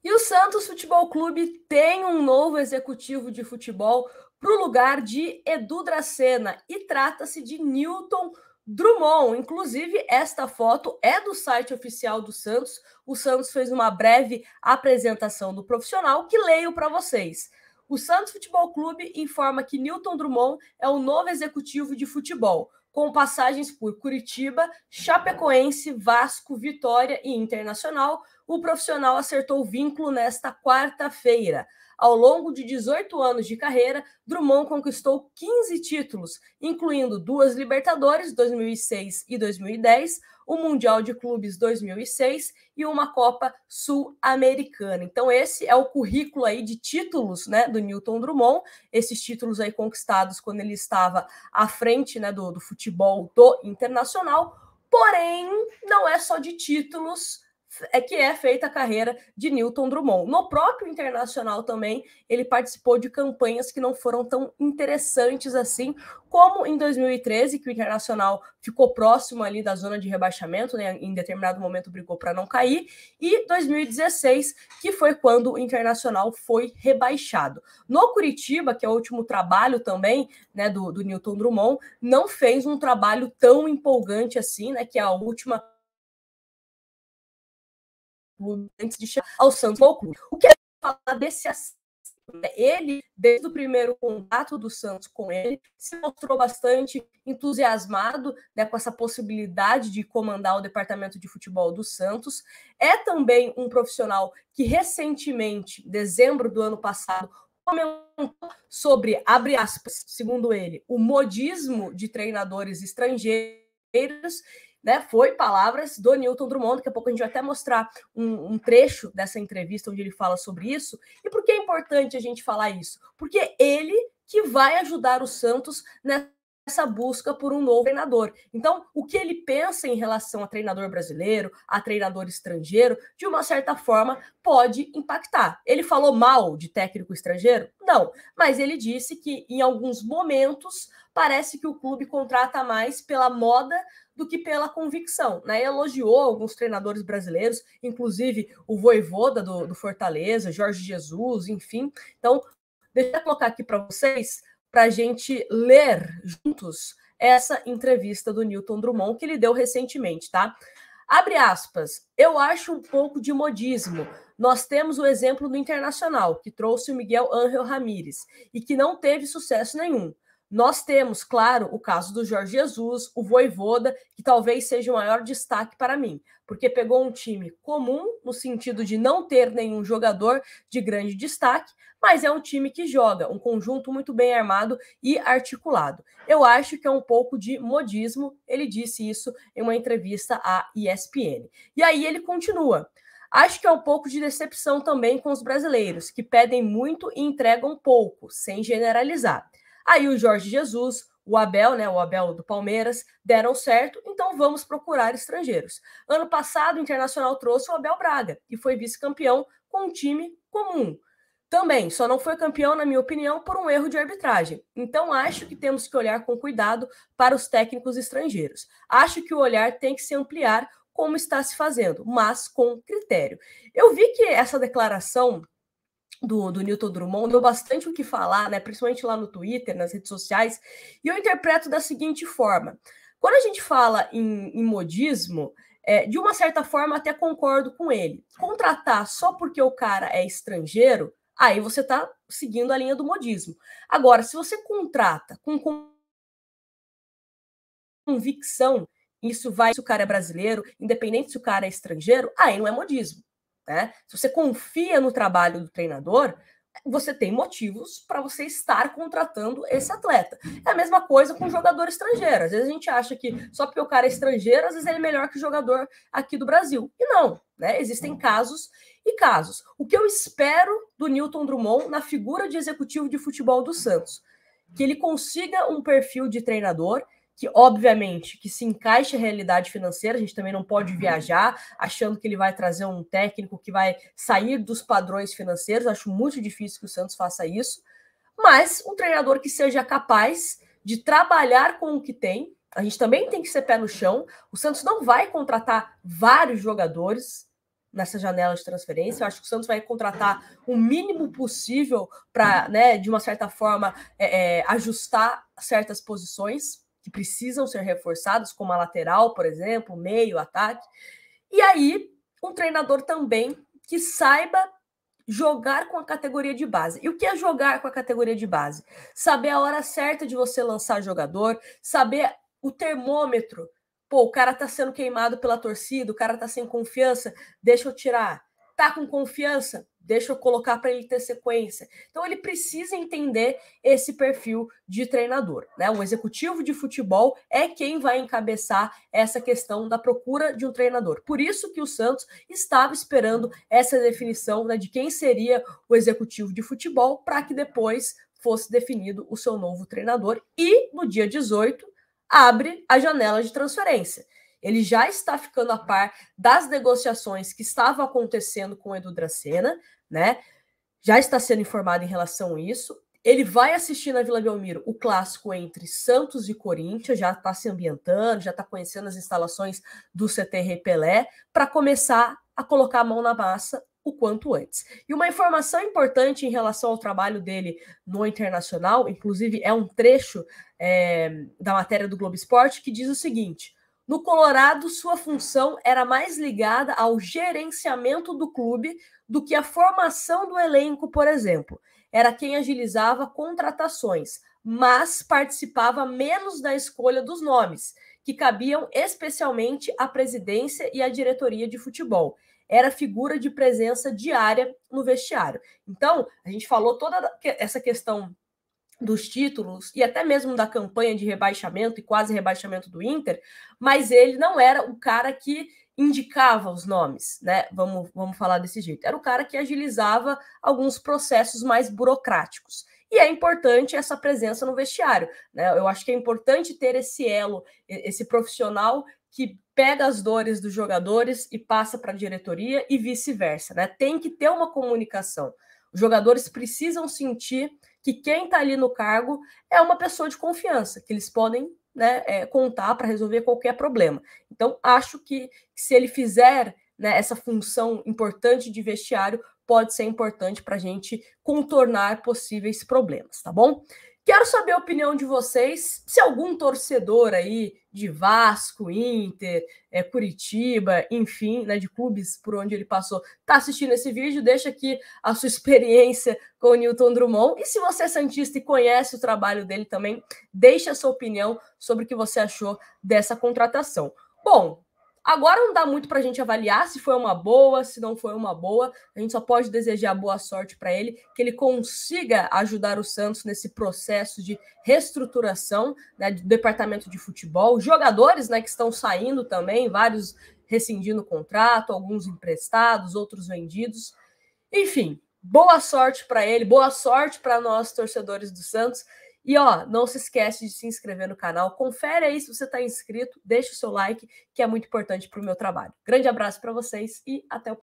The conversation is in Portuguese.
E o Santos Futebol Clube tem um novo executivo de futebol para o lugar de Edu Dracena e trata-se de Newton Drummond. Inclusive, esta foto é do site oficial do Santos. O Santos fez uma breve apresentação do profissional que leio para vocês. O Santos Futebol Clube informa que Newton Drummond é o novo executivo de futebol, com passagens por Curitiba, Chapecoense, Vasco, Vitória e Internacional. O profissional acertou o vínculo nesta quarta-feira. Ao longo de 18 anos de carreira, Drummond conquistou 15 títulos, incluindo 2 Libertadores, 2006 e 2010, o Mundial de Clubes 2006 e uma Copa Sul-Americana. Então esse é o currículo aí de títulos, né, do Newton Drummond, esses títulos aí conquistados quando ele estava à frente, né, do futebol do Internacional. Porém, não é só de títulos que é feita a carreira de Newton Drummond. No próprio Internacional também, ele participou de campanhas que não foram tão interessantes assim, como em 2013, que o Internacional ficou próximo ali da zona de rebaixamento, né, em determinado momento brigou para não cair, e 2016, que foi quando o Internacional foi rebaixado. No Curitiba, que é o último trabalho também, né, do Newton Drummond, não fez um trabalho tão empolgante assim, né, que é a última antes de chegar ao Santos Futebol Clube. O que é falar desse assunto? Ele, desde o primeiro contato do Santos com ele, se mostrou bastante entusiasmado, né, com essa possibilidade de comandar o departamento de futebol do Santos. É também um profissional que recentemente, em dezembro do ano passado, comentou sobre, abre aspas, segundo ele, o modismo de treinadores estrangeiros, né, foi palavras do Newton Drummond. Daqui a pouco a gente vai até mostrar um trecho dessa entrevista onde ele fala sobre isso. E por que é importante a gente falar isso? Porque ele que vai ajudar o Santos nessa busca por um novo treinador. Então, o que ele pensa em relação a treinador brasileiro, a treinador estrangeiro, de uma certa forma, pode impactar. Ele falou mal de técnico estrangeiro? Não, mas ele disse que em alguns momentos parece que o clube contrata mais pela moda do que pela convicção, né? Elogiou alguns treinadores brasileiros, inclusive o Vojvoda do Fortaleza, Jorge Jesus, enfim. Então, deixa eu colocar aqui para vocês, para a gente ler juntos essa entrevista do Newton Drummond que ele deu recentemente, tá? Abre aspas, eu acho um pouco de modismo. Nós temos o exemplo do Internacional, que trouxe o Miguel Ángel Ramírez e que não teve sucesso nenhum. Nós temos, claro, o caso do Jorge Jesus, o Vojvoda, que talvez seja o maior destaque para mim, porque pegou um time comum, no sentido de não ter nenhum jogador de grande destaque, mas é um time que joga, um conjunto muito bem armado e articulado. Eu acho que é um pouco de modismo, ele disse isso em uma entrevista à ESPN. E aí ele continua. Acho que é um pouco de decepção também com os brasileiros, que pedem muito e entregam pouco, sem generalizar. Aí o Jorge Jesus, o Abel, né, o Abel do Palmeiras, deram certo, então vamos procurar estrangeiros. Ano passado, o Internacional trouxe o Abel Braga e foi vice-campeão com um time comum. Também, só não foi campeão, na minha opinião, por um erro de arbitragem. Então, acho que temos que olhar com cuidado para os técnicos estrangeiros. Acho que o olhar tem que se ampliar como está se fazendo, mas com critério. Eu vi que essa declaração do Newton Drummond deu bastante o que falar, né? Principalmente lá no Twitter, nas redes sociais, e eu interpreto da seguinte forma: quando a gente fala em modismo, de uma certa forma até concordo com ele. Contratar só porque o cara é estrangeiro, aí você está seguindo a linha do modismo. Agora, se você contrata com convicção, isso vai se o cara é brasileiro, independente se o cara é estrangeiro, aí não é modismo. Né? Se você confia no trabalho do treinador, você tem motivos para você estar contratando esse atleta. É a mesma coisa com jogador estrangeiro. Às vezes a gente acha que só porque o cara é estrangeiro, às vezes ele é melhor que o jogador aqui do Brasil. E não, né? Existem casos e casos. O que eu espero do Newton Drummond na figura de executivo de futebol do Santos? Que ele consiga um perfil de treinador que, obviamente, que se encaixe a realidade financeira. A gente também não pode viajar achando que ele vai trazer um técnico que vai sair dos padrões financeiros. Acho muito difícil que o Santos faça isso. Mas um treinador que seja capaz de trabalhar com o que tem. A gente também tem que ser pé no chão. O Santos não vai contratar vários jogadores. nessa janela de transferência. Eu acho que o Santos vai contratar o mínimo possível para, né, de uma certa forma, ajustar certas posições que precisam ser reforçadas, como a lateral, por exemplo, meio, ataque. E aí, um treinador também que saiba jogar com a categoria de base. E o que é jogar com a categoria de base? Saber a hora certa de você lançar jogador, saber o termômetro. Pô, o cara tá sendo queimado pela torcida, o cara tá sem confiança, deixa eu tirar. Tá com confiança? Deixa eu colocar para ele ter sequência. Então ele precisa entender esse perfil de treinador, né? O executivo de futebol é quem vai encabeçar essa questão da procura de um treinador. Por isso que o Santos estava esperando essa definição, né, de quem seria o executivo de futebol para que depois fosse definido o seu novo treinador. E no dia 18 abre a janela de transferência. Ele já está ficando a par das negociações que estavam acontecendo com o Edu Dracena, né? Já está sendo informado em relação a isso. Ele vai assistir na Vila Belmiro o clássico entre Santos e Corinthians, já está se ambientando, já está conhecendo as instalações do CT Pelé, para começar a colocar a mão na massa o quanto antes. E uma informação importante em relação ao trabalho dele no Internacional, inclusive é um trecho da matéria do Globo Esporte, que diz o seguinte: no Colorado, sua função era mais ligada ao gerenciamento do clube do que a formação do elenco, por exemplo. Era quem agilizava contratações, mas participava menos da escolha dos nomes, que cabiam especialmente à presidência e à diretoria de futebol. Era figura de presença diária no vestiário. Então, a gente falou toda essa questão dos títulos e até mesmo da campanha de rebaixamento e quase rebaixamento do Inter, mas ele não era o cara que indicava os nomes, né? Vamos falar desse jeito. Era o cara que agilizava alguns processos mais burocráticos. E é importante essa presença no vestiário, né? Eu acho que é importante ter esse elo, esse profissional que pega as dores dos jogadores e passa para a diretoria e vice-versa, né? Tem que ter uma comunicação. Os jogadores precisam sentir que quem está ali no cargo é uma pessoa de confiança, que eles podem, né, contar para resolver qualquer problema. Então, acho que se ele fizer, né, essa função importante de vestiário, pode ser importante para a gente contornar possíveis problemas, tá bom? Quero saber a opinião de vocês, se algum torcedor aí de Vasco, Inter, Curitiba, enfim, né, de clubes por onde ele passou, está assistindo esse vídeo, deixa aqui a sua experiência com o Newton Drummond. E se você é santista e conhece o trabalho dele também, deixa a sua opinião sobre o que você achou dessa contratação. Bom, agora não dá muito para a gente avaliar se foi uma boa, se não foi uma boa. A gente só pode desejar boa sorte para ele, que ele consiga ajudar o Santos nesse processo de reestruturação, né, do departamento de futebol. Jogadores, né, que estão saindo também, vários rescindindo o contrato, alguns emprestados, outros vendidos. Enfim, boa sorte para ele, boa sorte para nós, torcedores do Santos. E, ó, não se esquece de se inscrever no canal. Confere aí se você está inscrito, deixa o seu like, que é muito importante para o meu trabalho. Grande abraço para vocês e até o próximo.